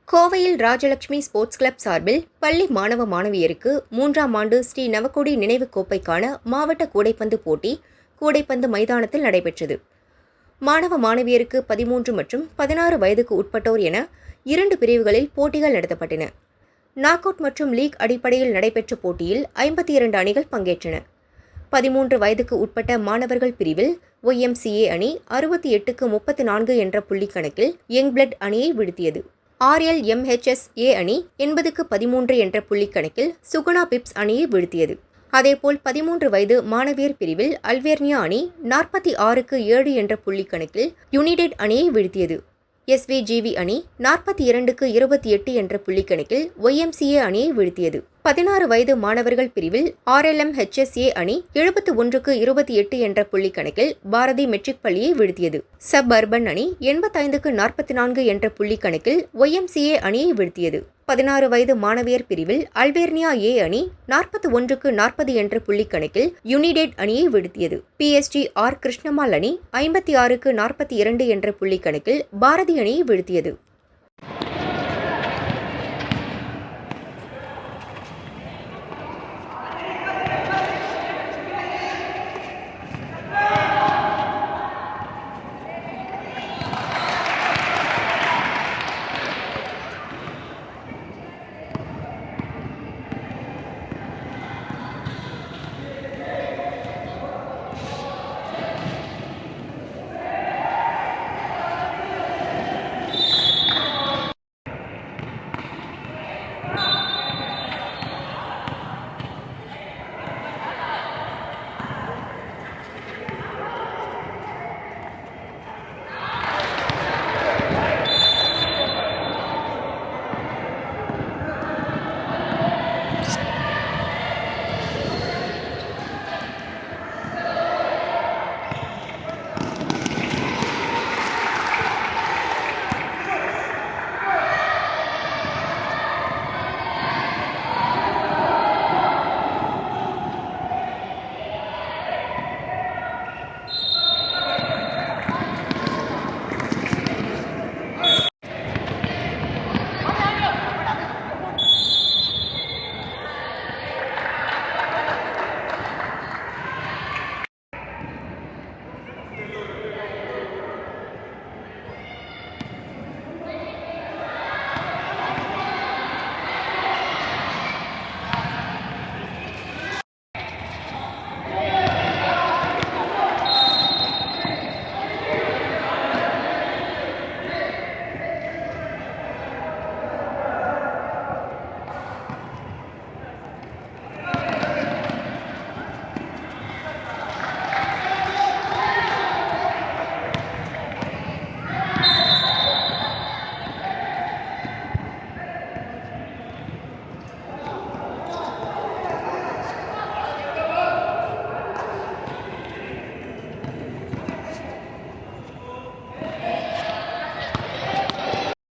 கோவையில் Rajalakshmi sports club சார்பில் பள்ளி மாணவ மாணவியருக்கு 3ஆம் ஆண்டு ஸ்ரீ நவகோடி நினைவு கோப்பைக்கான மாவட்ட கூடைப்பந்து போட்டி கூடைப்பந்து மைதானத்தில் நடைபெற்றது. மாணவ மாணவியருக்கு 13 மற்றும் 16 வயதுக்கு உட்பட்டோர் என 2 பிரிவுகளில் போட்டிகள் நடத்தப்பட்டன. நாக் அவுட் மற்றும் லீக் அடிப்படையில் நடைபெற்ற போட்டியில் 52 அணிகள் பங்கேற்றன. 13 வயதுக்கு உட்பட்ட மாணவர்கள் பிரிவில் YMCA அணி 68க்கு 34 என்ற புள்ளிக்கணக்கில் யங் பிளட் அணியை வீழ்த்தியது. RLMHSA அணி 80க்கு 13 என்ற புள்ளிக்கணக்கில் சுகுணா பிப்ஸ் அணியை வீழ்த்தியது. அதேபோல் 13 வயது மாணவியர் பிரிவில் அல்வேர்னியா அணி 46க்கு 7 என்ற புள்ளிக்கணக்கில் யுனைடெட் அணியை வீழ்த்தியது. SVGV அணி 42க்கு 28 என்ற புள்ளிக்கணக்கில் YMCA அணியை வீழ்த்தியது. 16 வயது மாணவர்கள் பிரிவில் RLMHSA அணி 71க்கு 28 என்ற புள்ளிக்கணக்கில் பாரதி மெட்ரிக் பள்ளியை வீழ்த்தியது. சப் அர்பன் அணி 85க்கு 44 என்ற புள்ளிக்கணக்கில் YMCA அணியை வீழ்த்தியது. 16 வயது மாணவியர் பிரிவில் அல்வேர்னியா A அணி 41க்கு 40 என்ற புள்ளிக்கணக்கில் யுனைடெட் அணியை வீழ்த்தியது. PSG R கிருஷ்ணம்மாள் அணி 56க்கு 42 என்ற புள்ளிக்கணக்கில் பாரதி அணியை வீழ்த்தியது.